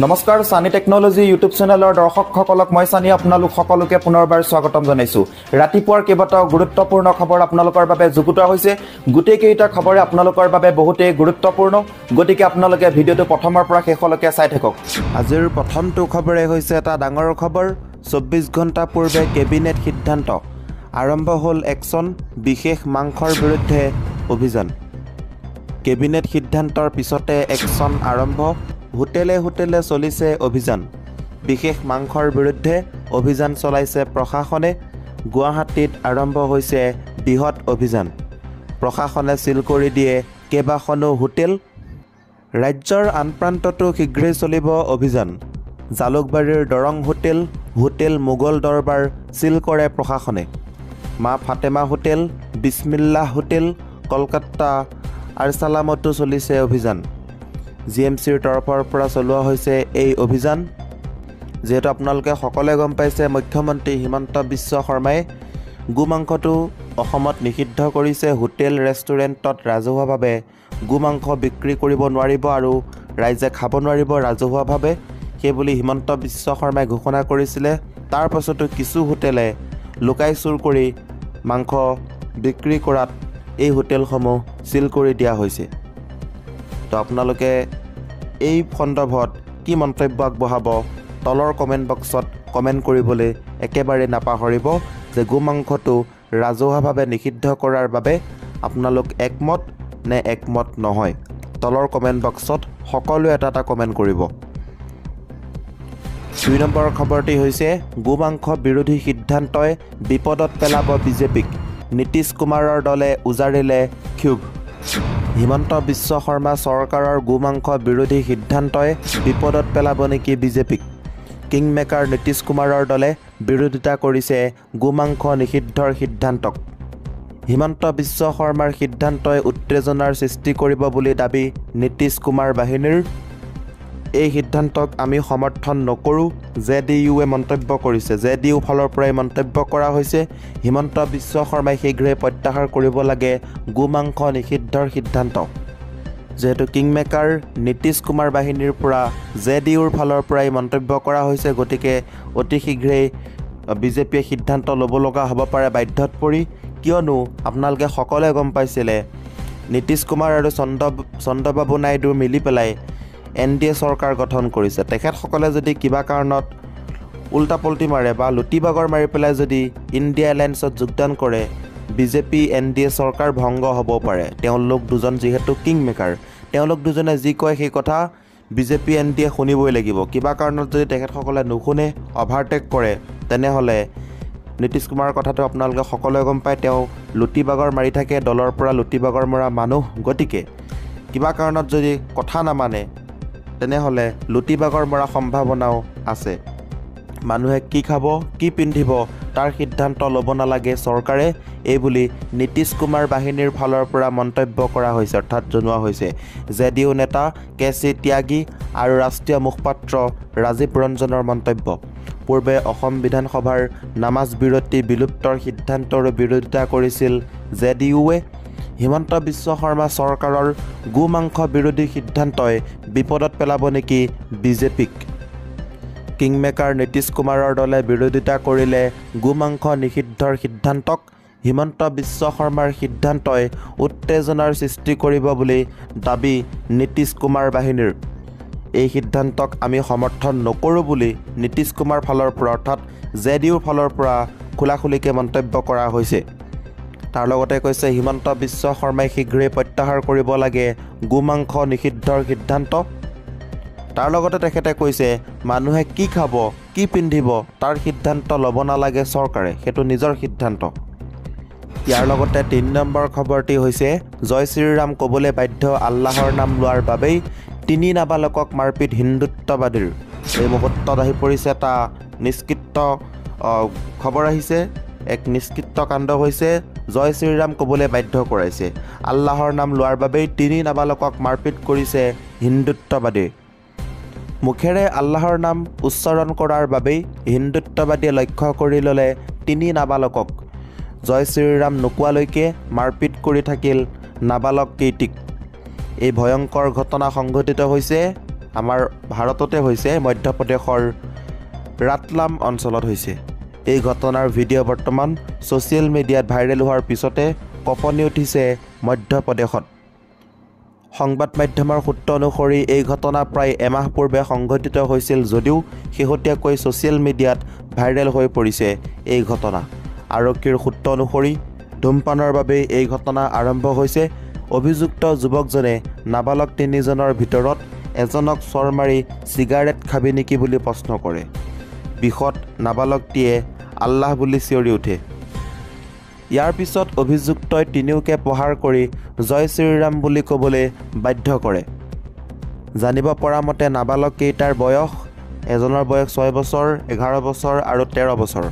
নমস্কাৰ সানি technology YouTube চেনেলৰ দৰ্শকসকলক মই সানি আপোনালোক সকলোকে পুনৰবাৰ স্বাগতম জনাইছো। ৰাতিপুৱাৰ কেইবাটাও গুৰুত্বপূৰ্ণ খবৰ আপোনালোকৰ বাবে যুগুতোৱা হৈছে। গোটেইকেইটা খবৰে আপোনালোকৰ বাবে বহুতেই গুৰুত্বপূৰ্ণ, গতিকে আপোনালোকে ভিডিঅ'টো প্ৰথমৰ পৰা শেষলৈকে চাই থাকক। আজিৰ প্ৰথমটো খবৰে হৈছে এটা ডাঙৰ খবৰ। 24 ঘণ্টা পূৰ্বে কেবিনেট সিদ্ধান্ত, আৰম্ভ হ'ল একশ্যন, বিশেষ মাংসৰ বিৰুদ্ধে অভিযান। কেবিনেট সিদ্ধান্তৰ পিছতে একশ্যন আৰম্ভ, হোটেলে হোটেলে চলিছে অভিযান। বিশেষ মাংসৰ বিৰুদ্ধে অভিযান চলাইছে প্ৰশাসনে। গুৱাহাটীত আৰম্ভ হৈছে বৃহৎ অভিযান। প্ৰশাসনে চিল কৰি দিয়ে কেইবাখনো হোটেল। ৰাজ্যৰ আন প্ৰান্ততো শীঘ্ৰেই চলিব অভিযান। জালুকবাৰীৰ দৰং হোটেল মোগল দৰবাৰ চিল কৰে প্ৰশাসনে। মা ফাতেমা হোটেল, বিছমিল্লাহ হোটেল, কলকাতা আৰছালামতো চলিছে অভিযান। জিএমচিৰ তৰফৰ পৰা চলোৱা হৈছে এই অভিযান। যিহেতু আপোনালোকে সকলোৱে গম পাইছে, মুখ্যমন্ত্ৰী হিমন্ত বিশ্ব শৰ্মাই গোমাংসটো অসমত নিষিদ্ধ কৰিছে। হোটেল ৰেষ্টুৰেণ্টত ৰাজহুৱাভাৱে গোমাংস বিক্ৰী কৰিব নোৱাৰিব আৰু ৰাইজে খাব নোৱাৰিব ৰাজহুৱাভাৱে, সেইবুলি হিমন্ত বিশ্ব শৰ্মাই ঘোষণা কৰিছিলে। তাৰ পাছতো কিছু হোটেলে লুকাই চুৰ কৰি মাংস বিক্ৰী কৰাত এই হোটেলসমূহ চিল কৰি দিয়া হৈছে। তো আপোনালোকে এই সন্দৰ্ভত কি মন্তব্য আগবঢ়াব তলৰ কমেণ্ট বক্সত কমেণ্ট কৰিবলৈ একেবাৰে নাপাহৰিব যে গোমাংসটো ৰাজহুৱাভাৱে নিষিদ্ধ কৰাৰ বাবে আপোনালোক একমত নে একমত নহয়। তলৰ কমেণ্ট বক্সত সকলোৱে এটা কমেণ্ট কৰিব। 2 নম্বৰ খবৰটি হৈছে গোমাংস বিৰোধী সিদ্ধান্তই বিপদত পেলাব বিজেপিক, নীতিশ কুমাৰৰ দলে উজাৰিলে ক্ষোভ। হিমন্ত বিশ্ব শৰ্মা চৰকাৰৰ গোমাংস বিৰোধী সিদ্ধান্তই বিপদত পেলাব নেকি বিজেপিক? কিংমেকাৰ নীতিশ কুমাৰৰ দলে বিৰোধিতা কৰিছে গোমাংস নিষিদ্ধৰ সিদ্ধান্তক। হিমন্ত বিশ্ব শৰ্মাৰ সিদ্ধান্তই উত্তেজনাৰ সৃষ্টি কৰিব বুলি দাবী নীতিশ কুমাৰ বাহিনীৰ। এই সিদ্ধান্তক আমি সমৰ্থন নকৰোঁ, জেডিইউৱে মন্তব্য কৰিছে। জেডিইউ ফালৰ পৰাই মন্তব্য কৰা হৈছে হিমন্ত বিশ্ব শৰ্মাই শীঘ্ৰে প্ৰত্যাহাৰ কৰিব লাগে গোমাংস নিষিদ্ধৰ সিদ্ধান্ত। যিহেতু কিংমেকাৰ নীতিশ কুমাৰ বাহিনীৰ পৰা জেডিইউৰ ফালৰ পৰাই মন্তব্য কৰা হৈছে, গতিকে অতি শীঘ্ৰেই বিজেপিয়ে সিদ্ধান্ত ল'ব লগা হ'ব পাৰে বাধ্যত পৰি। কিয়নো আপোনালোকে সকলোৱে গম পাইছিলে নীতিশ কুমাৰ আৰু চন্দ্ৰবাবু নাইডু মিলি পেলাই NDA চৰকাৰ গঠন কৰিছে। তেখেতসকলে যদি কিবা কাৰণত উল্টা পল্টি মাৰে বা লুটিবাগৰ মাৰি পেলাই যদি ইণ্ডিয়া এলায়েন্সত যোগদান কৰে, বিজেপি NDA চৰকাৰ ভংগ হ'ব পাৰে। তেওঁলোক দুজন যিহেতু কিংমেকাৰ, তেওঁলোক দুজনে যি কয় সেই কথা বিজেপি NDA শুনিবই লাগিব। কিবা কাৰণত যদি তেখেতসকলে নুশুনে, অভাৰটেক কৰে, তেনেহ'লে নীতিশ কুমাৰৰ কথাটো আপোনালোকে সকলোৱে গম পায়। তেওঁ লুটিবাগৰ মাৰি থাকে, দলৰ পৰা লুটিবাগৰ মৰা মানুহ। গতিকে কিবা কাৰণত যদি কথা নামানে তেনেহ'লে লুটিবাগৰ মৰা সম্ভাৱনাও আছে। মানুহে কি খাব, কি পিন্ধিব তাৰ সিদ্ধান্ত ল'ব নালাগে চৰকাৰে, এইবুলি নীতিশ কুমাৰ বাহিনীৰ ফালৰ পৰা মন্তব্য কৰা হৈছে, অৰ্থাৎ জনোৱা হৈছে। জেডিইউ নেতা KC ত্যাগী আৰু ৰাষ্ট্ৰীয় মুখপাত্ৰ ৰাজীৱ ৰঞ্জনৰ মন্তব্য। পূৰ্বে অসম বিধানসভাৰ নামাজ বিৰতি বিলুপ্তৰ সিদ্ধান্তৰ বিৰোধিতা কৰিছিল জেডিইউৱে। হিমন্ত বিশ্ব শৰ্মা চৰকাৰৰ গোমাংস বিৰোধী সিদ্ধান্তই বিপদত পেলাব নেকি বিজেপিক? কিংমেকাৰ নীতিশ কুমাৰৰ দলে বিৰোধিতা কৰিলে গোমাংস নিষিদ্ধৰ সিদ্ধান্তক। হিমন্ত বিশ্ব শৰ্মাৰ সিদ্ধান্তই উত্তেজনাৰ সৃষ্টি কৰিব বুলি দাবী নীতিশ কুমাৰ বাহিনীৰ। এই সিদ্ধান্তক আমি সমৰ্থন নকৰোঁ বুলি নীতিশ কুমাৰ ফালৰ পৰা, অৰ্থাৎ জেডিইউৰ ফালৰ পৰা খোলাখুলিকৈ মন্তব্য কৰা হৈছে। তাৰ লগতে কৈছে হিমন্ত বিশ্ব শৰ্মাই শীঘ্ৰেই প্ৰত্যাহাৰ কৰিব লাগে গোমাংস নিষিদ্ধৰ সিদ্ধান্ত। তাৰ লগতে তেখেতে কৈছে মানুহে কি খাব, কি পিন্ধিব তাৰ সিদ্ধান্ত ল'ব নালাগে চৰকাৰে, সেইটো নিজৰ সিদ্ধান্ত। ইয়াৰ লগতে 3 নম্বৰ খবৰটি হৈছে জয় শ্ৰীৰাম ক'বলৈ বাধ্য আল্লাহৰ নাম লোৱাৰ বাবেই 3 নাবালকক মাৰপিট হিন্দুত্ববাদীৰ। এই মুহূৰ্তত আহি পৰিছে এটা নিষ্কৃত খবৰ আহিছে। এক নিষ্কৃত কাণ্ড হৈছে, জয় শ্ৰীৰাম ক'বলৈ বাধ্য কৰাইছে। আল্লাহৰ নাম লোৱাৰ বাবেই 3 নাবালকক মাৰপিট কৰিছে হিন্দুত্ববাদী। মুখেৰে আল্লাহৰ নাম উচ্চাৰণ কৰাৰ বাবেই হিন্দুত্ববাদীয়ে লক্ষ্য কৰি ল'লে 3 নাবালকক। জয় শ্ৰীৰাম নোকোৱালৈকে মাৰপিট কৰি থাকিল নাবালক কেইটিক। এই ভয়ংকৰ ঘটনা সংঘটিত হৈছে আমাৰ ভাৰততে হৈছে মধ্যপ্ৰদেশৰ ৰাটলাম অঞ্চলত হৈছে। এই ঘটনাৰ ভিডিঅ' বৰ্তমান ছ'চিয়েল মিডিয়াত ভাইৰেল হোৱাৰ পিছতে কঁপনি উঠিছে মধ্যপ্ৰদেশত। সংবাদ মাধ্যমৰ সূত্ৰ অনুসৰি এই ঘটনা প্ৰায় এমাহ পূৰ্বে সংঘটিত হৈছিল যদিও শেহতীয়াকৈ ছ'চিয়েল মিডিয়াত ভাইৰেল হৈ পৰিছে এই ঘটনা। আৰক্ষীৰ সূত্ৰ অনুসৰি ধূমপানৰ বাবে এই ঘটনা আৰম্ভ হৈছে। অভিযুক্ত যুৱকজনে নাবালক 3জনৰ ভিতৰত এজনক চৰ মাৰি চিগাৰেট খাবি নেকি বুলি প্ৰশ্ন কৰে। বিষত নাবালকটিয়ে আল্লাহ বুলি চিঞৰি উঠে। ইয়াৰ পিছত অভিযুক্তই তিনিওকে প্ৰহাৰ কৰি জয় শ্ৰীৰাম বুলি ক'বলৈ বাধ্য কৰে। জানিব পৰা মতে নাবালক কেইটাৰ বয়স, এজনৰ বয়স 6 বছৰ, 11 বছৰ আৰু 13 বছৰ।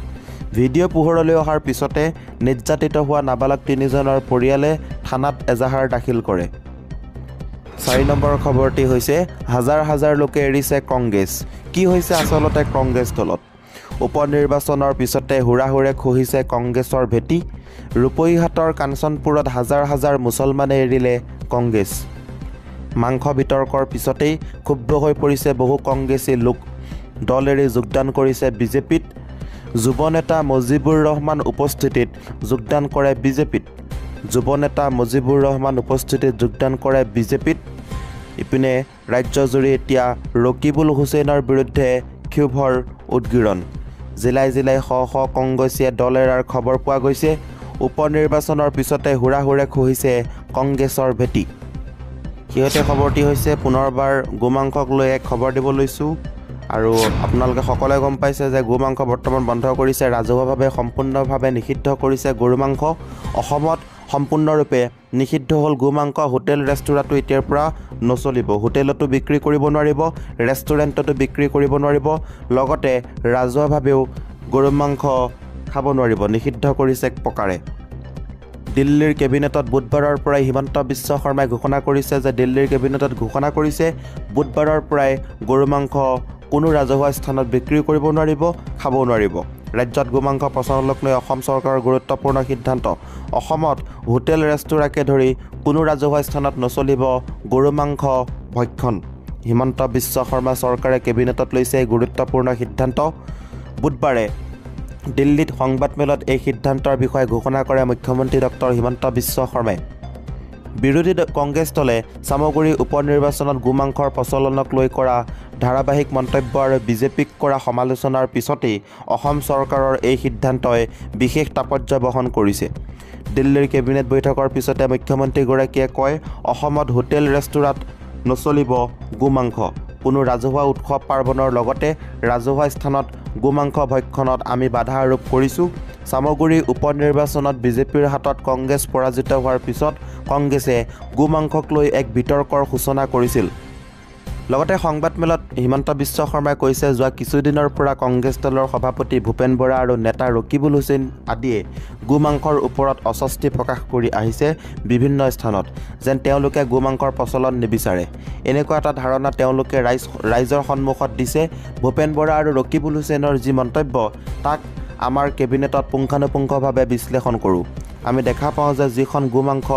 ভিডিঅ' পোহৰলৈ অহাৰ পিছতে নিৰ্যাতিত হোৱা নাবালক 3জনৰ পৰিয়ালে থানাত এজাহাৰ দাখিল কৰে। 4 নম্বৰ খবৰটি হৈছে হাজাৰ হাজাৰ লোকে এৰিছে কংগ্ৰেছ। কি হৈছে আচলতে কংগ্ৰেছ দলত? উপ নিৰ্বাচনৰ পিছতে হুৰাহুৰে খহিছে কংগ্ৰেছৰ ভেটি। ৰূপহীহাটৰ কাঞ্চনপুৰত হাজাৰ হাজাৰ মুছলমানে এৰিলে কংগ্ৰেছ। মাংস বিতৰ্কৰ পিছতেই ক্ষুব্ধ হৈ পৰিছে বহু কংগ্ৰেছী লোক। দল এৰি যোগদান কৰিছে বিজেপিত। যুৱ নেতা মুজিবুৰ ৰহমান উপস্থিতিত যোগদান কৰে বিজেপিত। ইপিনে ৰাজ্যজুৰি এতিয়া ৰকিবুল হুছেইনৰ বিৰুদ্ধে ক্ষোভৰ উদগীৰণ। জিলাই জিলাই শ শ কংগ্ৰেছীয়ে দল এৰাৰ খবৰ পোৱা গৈছে। উপ নিৰ্বাচনৰ পিছতে হুৰাহুৰে খহিছে কংগ্ৰেছৰ ভেটি। শেহতীয়া খবৰটি হৈছে পুনৰবাৰ গোমাংসক লৈ এক খবৰ দিব লৈছোঁ। আৰু আপোনালোকে সকলোৱে গম পাইছে যে গোমাংস বৰ্তমান বন্ধ কৰিছে, ৰাজহুৱাভাৱে সম্পূৰ্ণভাৱে নিষিদ্ধ কৰিছে গৰু মাংস। অসমত সম্পূৰ্ণৰূপে নিষিদ্ধ হ'ল গোমাংস। হোটেল ৰেষ্টুৰাঁটো এতিয়াৰ পৰা নচলিব। হোটেলতো বিক্ৰী কৰিব নোৱাৰিব, ৰেষ্টুৰেণ্টতো বিক্ৰী কৰিব নোৱাৰিব, লগতে ৰাজহুৱাভাৱেও গৰু মাংস খাব নোৱাৰিব, নিষিদ্ধ কৰিছে এক প্ৰকাৰে। দিল্লীৰ কেবিনেটত বুধবাৰৰ পৰাই হিমন্ত বিশ্ব শৰ্মাই ঘোষণা কৰিছে যে বুধবাৰৰ পৰাই গৰু মাংস কোনো ৰাজহুৱা স্থানত বিক্ৰী কৰিব নোৱাৰিব, খাবও নোৱাৰিব। ৰাজ্যত গোমাংস প্ৰচলনক লৈ অসম চৰকাৰৰ গুৰুত্বপূৰ্ণ সিদ্ধান্ত। অসমত হোটেল ৰেষ্টুৰাঁকে ধৰি কোনো ৰাজহুৱা স্থানত নচলিব গৰু মাংস ভক্ষণ। হিমন্ত বিশ্ব শৰ্মা চৰকাৰে কেবিনেটত লৈছে এই গুৰুত্বপূৰ্ণ সিদ্ধান্ত। বুধবাৰে দিল্লীত সংবাদমেলত এই সিদ্ধান্তৰ বিষয়ে ঘোষণা কৰে মুখ্যমন্ত্ৰী ডক্টৰ হিমন্ত বিশ্ব শৰ্মাই। বিৰোধী কংগ্ৰেছ দলে চামগুৰি উপ নিৰ্বাচনত গোমাংসৰ প্ৰচলনক লৈ কৰা ধাৰাবাহিক মন্তব্য আৰু বিজেপিক কৰা সমালোচনাৰ পিছতেই অসম চৰকাৰৰ এই সিদ্ধান্তই বিশেষ তাৎপৰ্য বহন কৰিছে। দিল্লীৰ কেবিনেট বৈঠকৰ পিছতে মুখ্যমন্ত্ৰীগৰাকীয়ে কয়, অসমত হোটেল ৰেষ্টুৰাঁত নচলিব গোমাংস। কোনো ৰাজহুৱা উৎসৱ পাৰ্বণৰ লগতে ৰাজহুৱা স্থানত গোমাংস ভক্ষণত আমি বাধা আৰোপ কৰিছোঁ। চামগুৰি উপ নিৰ্বাচনত বিজেপিৰ হাতত কংগ্ৰেছ পৰাজিত হোৱাৰ পিছত কংগ্ৰেছে গোমাংসক লৈ এক বিতৰ্কৰ সূচনা কৰিছিল। লগতে সংবাদমেলত হিমন্ত বিশ্ব শৰ্মাই কৈছে, যোৱা কিছুদিনৰ পৰা কংগ্ৰেছ দলৰ সভাপতি ভূপেন বৰা আৰু নেতা ৰকিবুল হুছেইন আদিয়ে গোমাংসৰ ওপৰত অস্বস্তি প্ৰকাশ কৰি আহিছে বিভিন্ন স্থানত, যেন তেওঁলোকে গোমাংসৰ প্ৰচলন নিবিচাৰে। এনেকুৱা এটা ধাৰণা তেওঁলোকে ৰাইজৰ সন্মুখত দিছে। ভূপেন বৰা আৰু ৰকিবুল হুছেইনৰ যি মন্তব্য তাক আমাৰ কেবিনেটত পুংখানুপুংখভাৱে বিশ্লেষণ কৰোঁ। আমি দেখা পাওঁ যে যিখন গোমাংস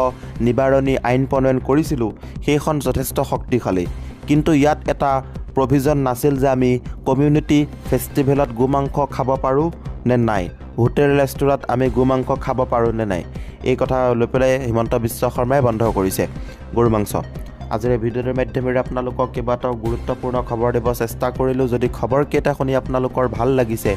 নিবাৰণী আইন প্ৰণয়ন কৰিছিলোঁ সেইখন যথেষ্ট শক্তিশালী, কিন্তু ইয়াত এটা প্ৰভিজন নাছিল যে আমি কমিউনিটি ফেষ্টিভেলত গোমাংস খাব পাৰোঁ নে নাই, হোটেল ৰেষ্টুৰাঁত আমি গোমাংস খাব পাৰোঁ নে নাই। এই কথা লৈ পেলাই হিমন্ত বিশ্ব শৰ্মাই বন্ধ কৰিছে গৰু মাংস। আজিৰ এই ভিডিঅ'টোৰ মাধ্যমেৰে আপোনালোকক কেইবাটাও গুৰুত্বপূৰ্ণ খবৰ দিব চেষ্টা কৰিলোঁ। যদি খবৰকেইটা শুনি আপোনালোকৰ ভাল লাগিছে,